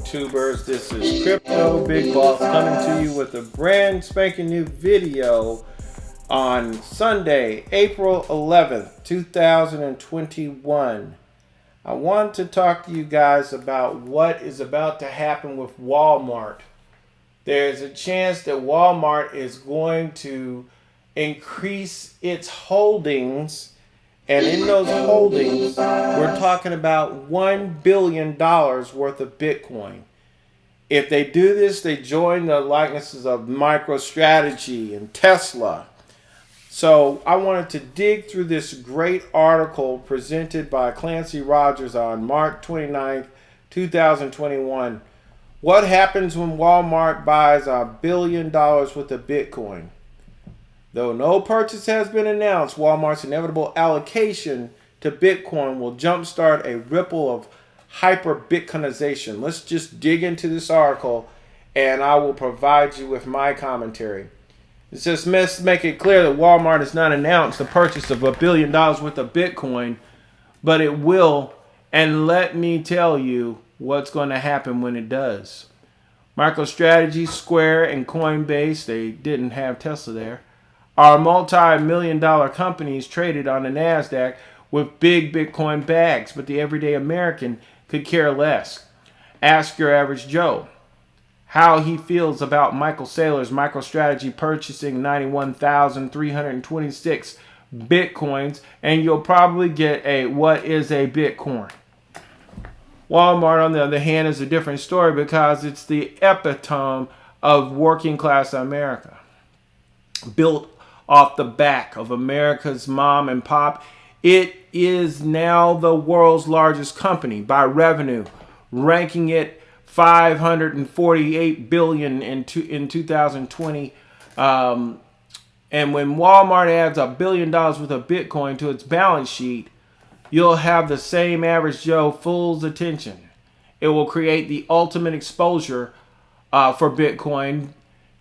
YouTubers. This is Crypto Big Boss coming to you with a brand spanking new video on Sunday, April 11th, 2021. I want to talk to you guys about what is about to happen with Walmart. There's a chance that Walmart is going to increase its holdings. And in those holdings, we're talking about $1 billion worth of Bitcoin. If they do this, they join the likenesses of MicroStrategy and Tesla. So I wanted to dig through this great article presented by Clancy Rogers on March 29th, 2021. What happens when Walmart buys $1 billion worth of Bitcoin? Though no purchase has been announced, Walmart's inevitable allocation to Bitcoin will jumpstart a ripple of hyper-Bitcoinization. Let's just dig into this article and I will provide you with my commentary. It says, let's make it clear that Walmart has not announced the purchase of $1 billion worth of Bitcoin, but it will, and let me tell you what's going to happen when it does. MicroStrategy, Square, and Coinbase, they didn't have Tesla there, are multi-million-dollar companies traded on the NASDAQ with big Bitcoin bags, but the everyday American could care less. Ask your average Joe how he feels about Michael Saylor's MicroStrategy purchasing 91,326 Bitcoins, and you'll probably get a what is a Bitcoin. Walmart, on the other hand, is a different story because it's the epitome of working class America. Built off the back of America's mom and pop, it is now the world's largest company by revenue, ranking it $548 billion in 2020. And when Walmart adds $1 billion worth of Bitcoin to its balance sheet, you'll have the same average Joe fool's attention. It will create the ultimate exposure for Bitcoin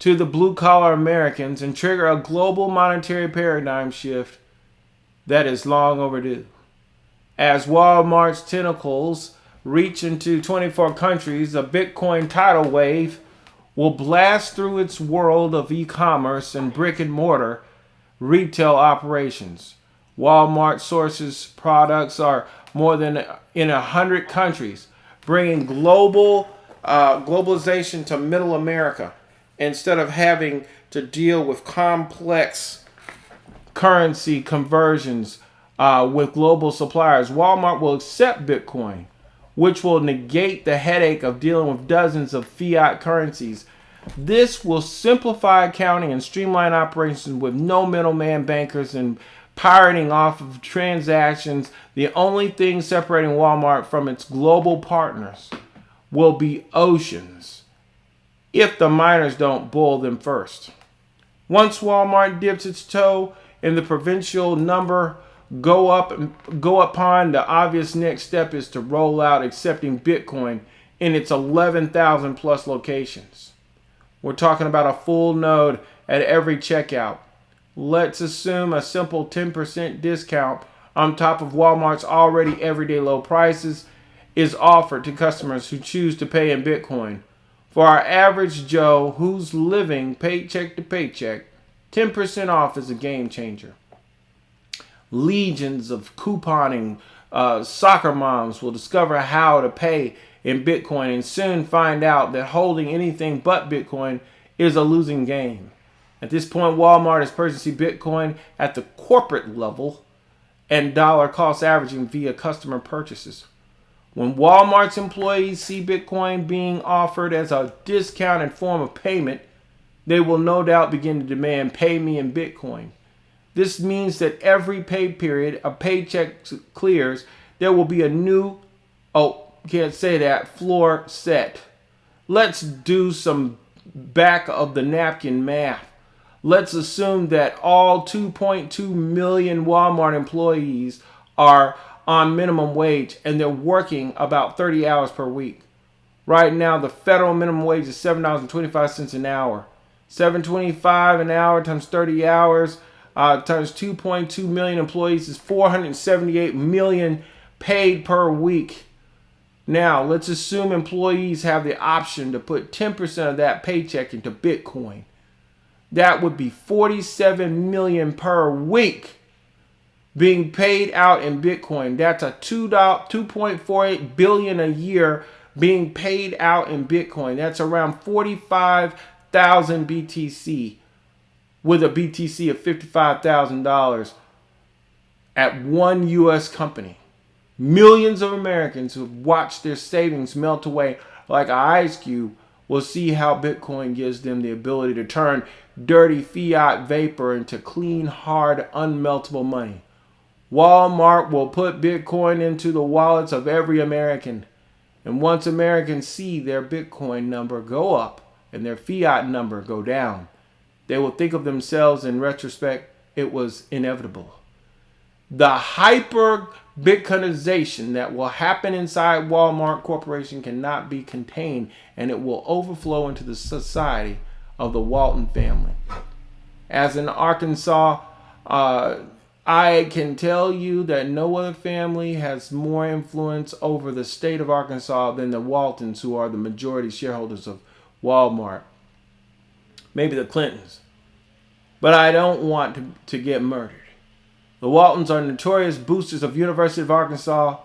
to the blue-collar Americans and trigger a global monetary paradigm shift that is long overdue. As Walmart's tentacles reach into 24 countries, a Bitcoin tidal wave will blast through its world of e-commerce and brick-and-mortar retail operations. Walmart sources products are more than in 100 countries, bringing globalization to middle America. Instead of having to deal with complex currency conversions with global suppliers, Walmart will accept Bitcoin, which will negate the headache of dealing with dozens of fiat currencies. This will simplify accounting and streamline operations with no middleman bankers and pirating off of transactions. The only thing separating Walmart from its global partners will be oceans, if the miners don't boil them first. Once Walmart dips its toe in the provincial number go upon, the obvious next step is to roll out accepting Bitcoin in its 11,000 plus locations. We're talking about a full node at every checkout. Let's assume a simple 10% discount on top of Walmart's already everyday low prices is offered to customers who choose to pay in Bitcoin. For our average Joe who's living paycheck to paycheck, 10% off is a game changer. Legions of couponing soccer moms will discover how to pay in Bitcoin and soon find out that holding anything but Bitcoin is a losing game. At this point, Walmart is purchasing Bitcoin at the corporate level and dollar cost averaging via customer purchases. When Walmart's employees see Bitcoin being offered as a discounted form of payment, they will no doubt begin to demand pay me in Bitcoin. This means that every pay period a paycheck clears, there will be a new, floor set. Let's do some back of the napkin math. Let's assume that all 2.2 million Walmart employees are on minimum wage and they're working about 30 hours per week. Right now, the federal minimum wage is $7.25 an hour. $7.25 an hour times 30 hours times 2.2 million employees is 478 million paid per week. Now, let's assume employees have the option to put 10% of that paycheck into Bitcoin. That would be 47 million per week being paid out in Bitcoin. That's a $2.48 billion a year being paid out in Bitcoin. That's around 45,000 BTC, with a BTC of $55,000 at one U.S. company. Millions of Americans who have watched their savings melt away like an ice cube will see how Bitcoin gives them the ability to turn dirty fiat vapor into clean, hard, unmeltable money. Walmart will put Bitcoin into the wallets of every American. And once Americans see their Bitcoin number go up and their fiat number go down, they will think of themselves in retrospect, it was inevitable. The hyper Bitcoinization that will happen inside Walmart Corporation cannot be contained, and it will overflow into the society of the Walton family. As in Arkansas, I can tell you that no other family has more influence over the state of Arkansas than the Waltons, who are the majority shareholders of Walmart. Maybe the Clintons. But I don't want to get murdered. The Waltons are notorious boosters of University of Arkansas.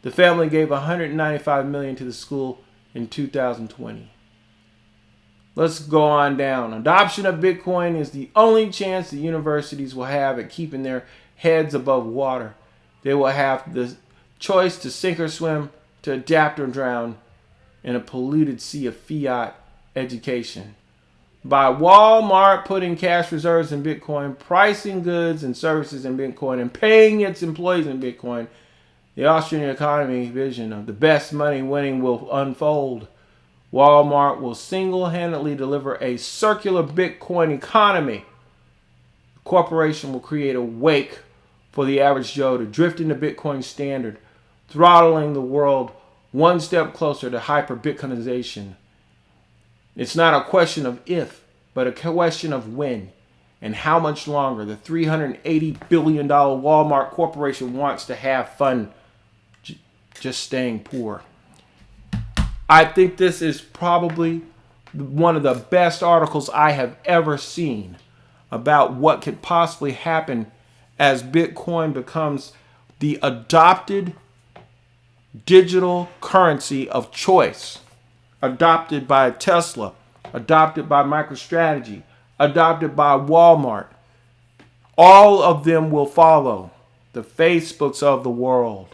The family gave $195 million to the school in 2020. Let's go on down. Adoption of Bitcoin is the only chance the universities will have at keeping their heads above water. They will have the choice to sink or swim, to adapt or drown in a polluted sea of fiat education. By Walmart putting cash reserves in Bitcoin, pricing goods and services in Bitcoin, and paying its employees in Bitcoin, the Austrian economy vision of the best money winning will unfold. Walmart will single-handedly deliver a circular Bitcoin economy. The corporation will create a wake for the average Joe to drift into Bitcoin standard, throttling the world one step closer to hyper-Bitcoinization. It's not a question of if, but a question of when and how much longer the $380 billion Walmart Corporation wants to have fun just staying poor. I think this is probably one of the best articles I have ever seen about what could possibly happen as Bitcoin becomes the adopted digital currency of choice. Adopted by Tesla, adopted by MicroStrategy, adopted by Walmart. All of them will follow. The Facebooks of the world,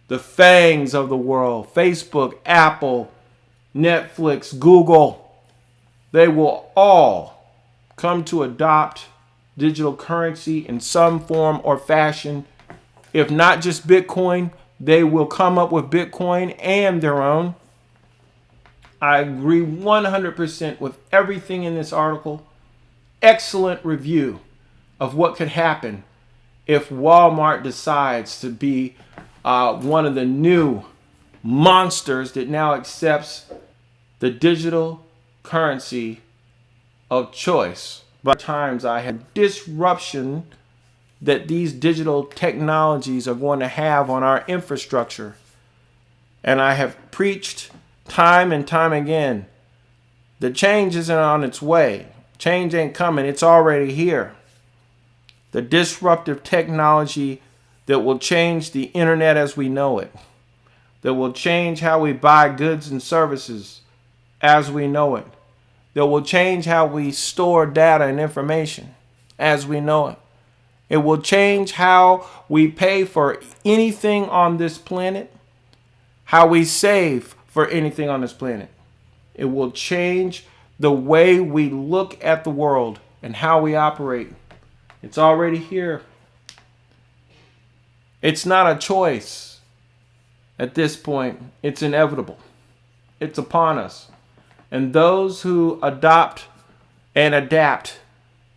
the FANGs of the world, Facebook, Apple, Netflix, Google, they will all come to adopt digital currency in some form or fashion. If not just Bitcoin, they will come up with Bitcoin and their own. I agree 100% with everything in this article. Excellent review of what could happen if Walmart decides to be one of the new monsters that now accepts the digital currency of choice. By times I had disruption that these digital technologies are going to have on our infrastructure. And I have preached time and time again, the change isn't on its way. Change ain't coming. It's already here. The disruptive technology that will change the internet as we know it, that will change how we buy goods and services as we know it, that will change how we store data and information as we know it. It will change how we pay for anything on this planet, how we save for anything on this planet. It will change the way we look at the world and how we operate. It's already here. It's not a choice at this point. It's inevitable. It's upon us. And those who adopt and adapt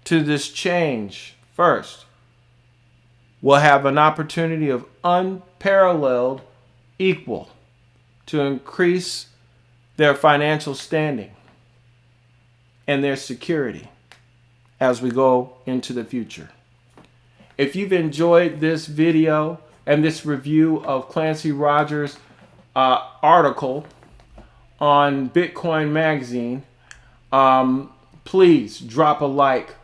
to this change first will have an opportunity of unparalleled equal to increase their financial standing and their security as we go into the future. If you've enjoyed this video and this review of Clancy Rogers' article on Bitcoin Magazine, please drop a like.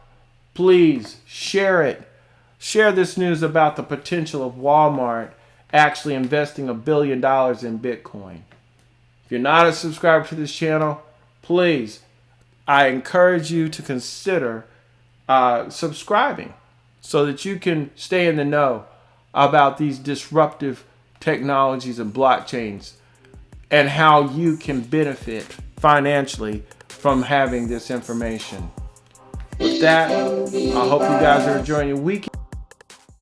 Please share it. Share this news about the potential of Walmart actually investing $1 billion in Bitcoin. If you're not a subscriber to this channel, please, I encourage you to consider subscribing so that you can stay in the know about these disruptive technologies and blockchains and how you can benefit financially from having this information. With that, I hope you guys are enjoying your weekend.